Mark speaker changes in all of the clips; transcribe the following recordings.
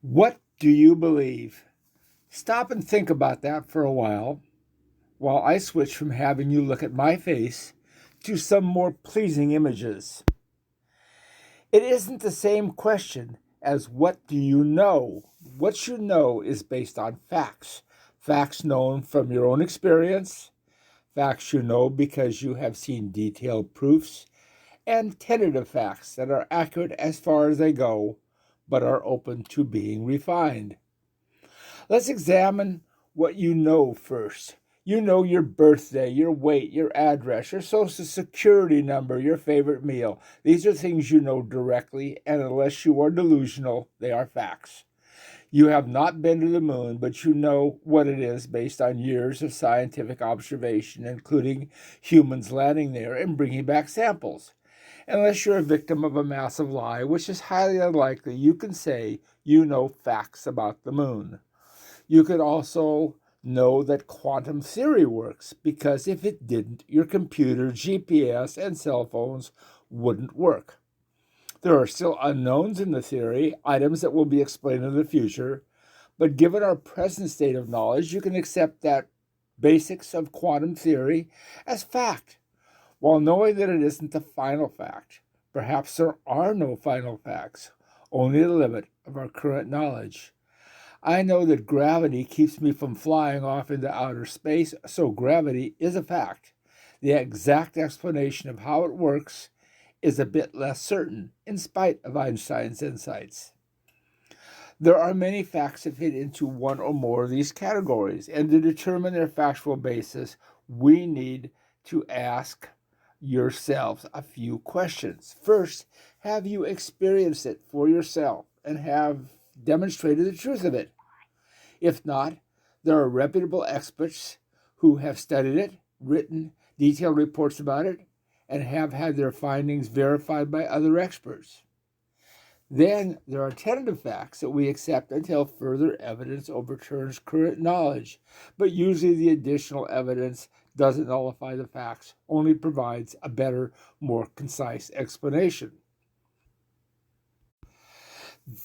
Speaker 1: What do you believe? Stop and think about that for a while I switch from having you look at my face to some more pleasing images. It isn't the same question as what do you know? What you know is based on facts. Facts known from your own experience, facts you know because you have seen detailed proofs, and tentative facts that are accurate as far as they go, but are open to being refined. Let's examine what you know first. You know your birthday, your weight, your address, your social security number, your favorite meal. These are things you know directly, and unless you are delusional, they are facts. You have not been to the moon, but you know what it is based on years of scientific observation, including humans landing there and bringing back samples. Unless you're a victim of a massive lie, which is highly unlikely, you can say you know facts about the moon. You could also know that quantum theory works because if it didn't, your computer, GPS, and cell phones wouldn't work. There are still unknowns in the theory, items that will be explained in the future, but given our present state of knowledge, you can accept that basics of quantum theory as fact, while knowing that it isn't the final fact. Perhaps there are no final facts, only the limit of our current knowledge. I know that gravity keeps me from flying off into outer space, so gravity is a fact. The exact explanation of how it works is a bit less certain, in spite of Einstein's insights. There are many facts that fit into one or more of these categories, and to determine their factual basis, we need to ask yourselves a few questions. First, have you experienced it for yourself and have demonstrated the truth of it? If not, there are reputable experts who have studied it, written detailed reports about it, and have had their findings verified by other experts. Then there are tentative facts that we accept until further evidence overturns current knowledge, but usually the additional evidence doesn't nullify the facts, only provides a better, more concise explanation.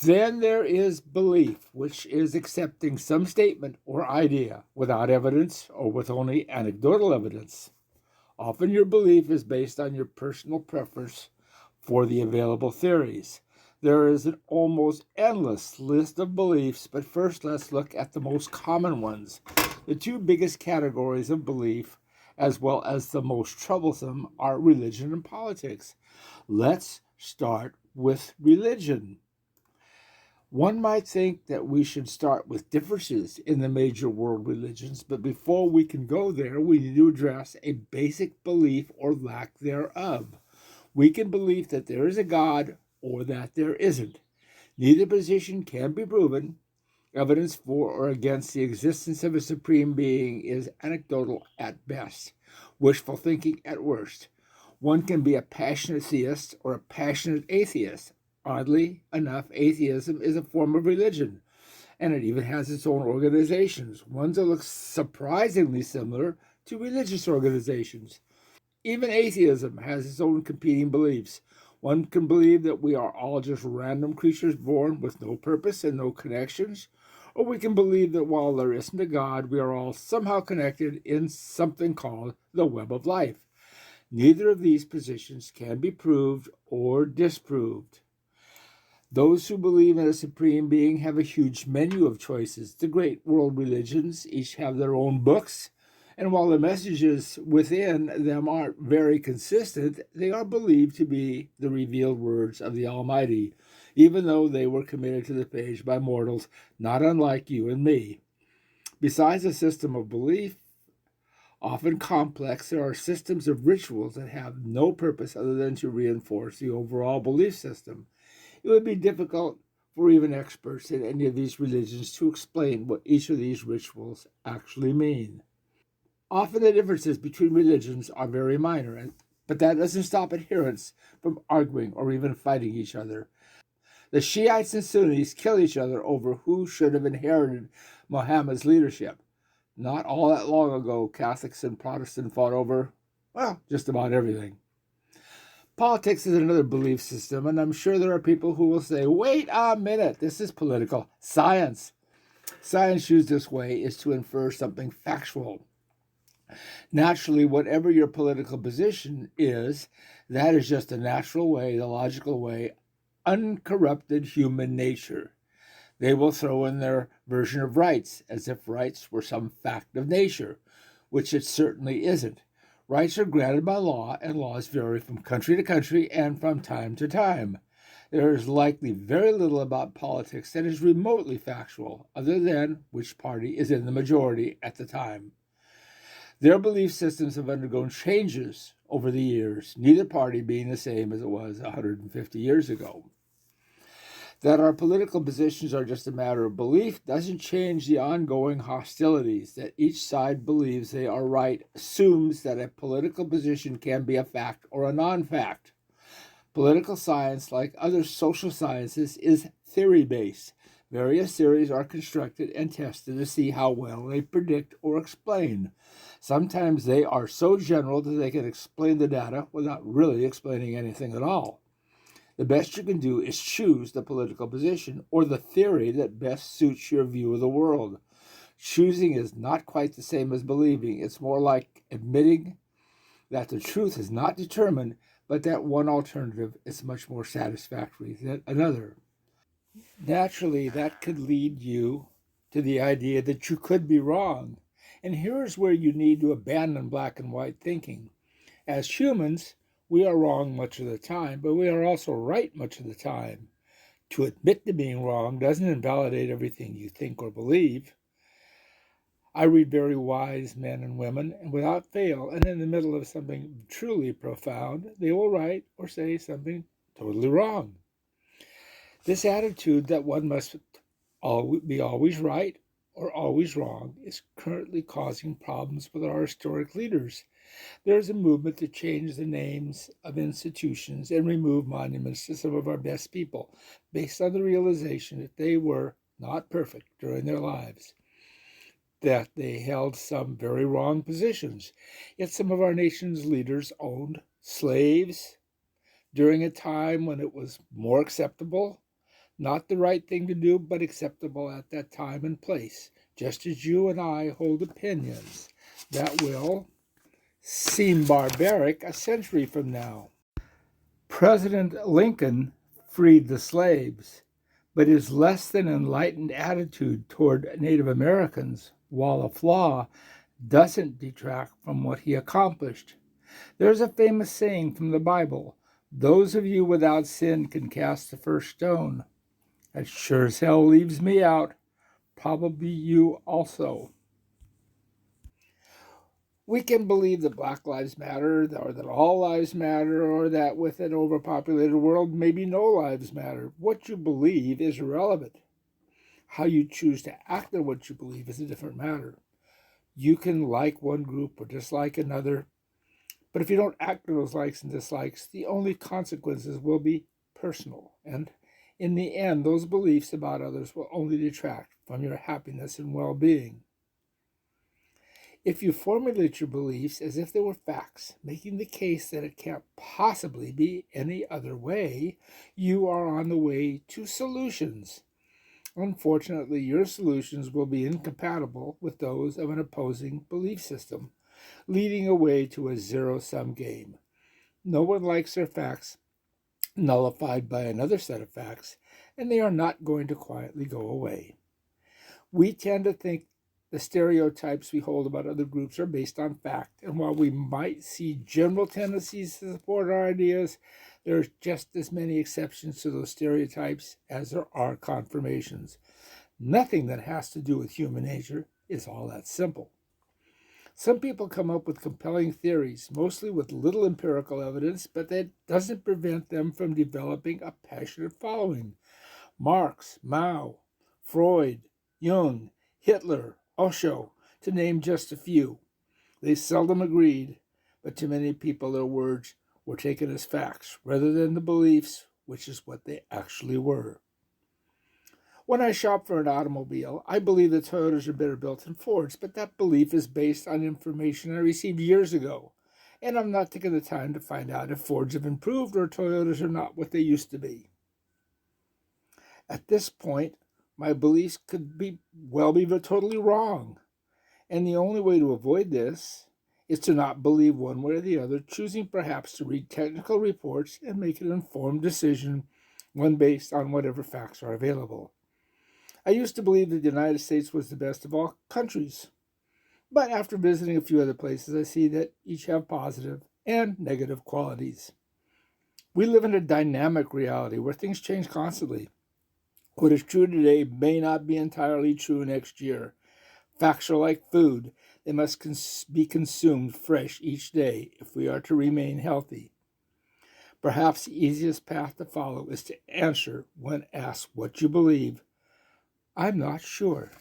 Speaker 1: Then there is belief, which is accepting some statement or idea without evidence or with only anecdotal evidence. Often your belief is based on your personal preference for the available theories. There is an almost endless list of beliefs, but first let's look at the most common ones. The two biggest categories of belief, as well as the most troublesome, are religion and politics. Let's start with religion. One might think that we should start with differences in the major world religions, but before we can go there, we need to address a basic belief or lack thereof. We can believe that there is a God or that there isn't. Neither position can be proven. Evidence for or against the existence of a supreme being is anecdotal at best, wishful thinking at worst. One can be a passionate theist or a passionate atheist. Oddly enough, atheism is a form of religion, and it even has its own organizations, ones that look surprisingly similar to religious organizations. Even atheism has its own competing beliefs. One can believe that we are all just random creatures born with no purpose and no connections, or we can believe that while there isn't a God, we are all somehow connected in something called the web of life. Neither of these positions can be proved or disproved. Those who believe in a supreme being have a huge menu of choices. The great world religions each have their own books, and while the messages within them aren't very consistent, they are believed to be the revealed words of the Almighty, even though they were committed to the page by mortals not unlike you and me. Besides a system of belief, often complex, there are systems of rituals that have no purpose other than to reinforce the overall belief system. It would be difficult for even experts in any of these religions to explain what each of these rituals actually mean. Often the differences between religions are very minor, but that doesn't stop adherents from arguing or even fighting each other. The Shiites and Sunnis kill each other over who should have inherited Muhammad's leadership. Not all that long ago, Catholics and Protestants fought over, well, just about everything. Politics is another belief system, and I'm sure there are people who will say, wait a minute, this is political science. Science used this way is to infer something factual. Naturally, whatever your political position is, that is just the natural way, the logical way, uncorrupted human nature. They will throw in their version of rights, as if rights were some fact of nature, which it certainly isn't. Rights are granted by law, and laws vary from country to country and from time to time. There is likely very little about politics that is remotely factual, other than which party is in the majority at the time. Their belief systems have undergone changes over the years, neither party being the same as it was 150 years ago. That our political positions are just a matter of belief doesn't change the ongoing hostilities. That each side believes they are right assumes that a political position can be a fact or a non-fact. Political science, like other social sciences, is theory-based. Various theories are constructed and tested to see how well they predict or explain. Sometimes they are so general that they can explain the data without really explaining anything at all. The best you can do is choose the political position or the theory that best suits your view of the world. Choosing is not quite the same as believing. It's more like admitting that the truth is not determined, but that one alternative is much more satisfactory than another. Naturally, that could lead you to the idea that you could be wrong. And here's where you need to abandon black and white thinking. As humans, we are wrong much of the time, but we are also right much of the time. To admit to being wrong doesn't invalidate everything you think or believe. I read very wise men and women, and without fail, and in the middle of something truly profound, they will write or say something totally wrong. This attitude that one must be always right or always wrong is currently causing problems with our historic leaders. There is a movement to change the names of institutions and remove monuments to some of our best people based on the realization that they were not perfect during their lives, that they held some very wrong positions. Yet some of our nation's leaders owned slaves during a time when it was more acceptable, not the right thing to do, but acceptable at that time and place, just as you and I hold opinions that will seem barbaric a century from now. President Lincoln freed the slaves, but his less than enlightened attitude toward Native Americans, while a flaw, doesn't detract from what he accomplished. There's a famous saying from the Bible, "Those of you without sin can cast the first stone." That sure as hell leaves me out. Probably you also. We can believe that Black Lives Matter, or that all lives matter, or that with an overpopulated world, maybe no lives matter. What you believe is irrelevant. How you choose to act on what you believe is a different matter. You can like one group or dislike another, but if you don't act on those likes and dislikes, the only consequences will be personal. And in the end, those beliefs about others will only detract from your happiness and well-being. If you formulate your beliefs as if they were facts, making the case that it can't possibly be any other way, you are on the way to solutions. Unfortunately, your solutions will be incompatible with those of an opposing belief system, leading away to a zero-sum game. No one likes their facts nullified by another set of facts, and they are not going to quietly go away. We tend to think the stereotypes we hold about other groups are based on fact, and while we might see general tendencies to support our ideas, there are just as many exceptions to those stereotypes as there are confirmations. Nothing that has to do with human nature is all that simple. Some people come up with compelling theories, mostly with little empirical evidence, but that doesn't prevent them from developing a passionate following. Marx, Mao, Freud, Jung, Hitler, Osho, to name just a few. They seldom agreed, but to many people their words were taken as facts rather than the beliefs, which is what they actually were. When I shop for an automobile, I believe that Toyotas are better built than Fords, but that belief is based on information I received years ago. and I'm not taking the time to find out if Fords have improved or Toyotas are not what they used to be. At this point, my beliefs could be totally wrong, and the only way to avoid this is to not believe one way or the other, choosing perhaps to read technical reports and make an informed decision, one based on whatever facts are available. I used to believe that the United States was the best of all countries, but after visiting a few other places, I see that each have positive and negative qualities. We live in a dynamic reality where things change constantly. What is true today may not be entirely true next year. Facts are like food. They must be consumed fresh each day if we are to remain healthy. Perhaps the easiest path to follow is to answer when asked what you believe. I'm not sure.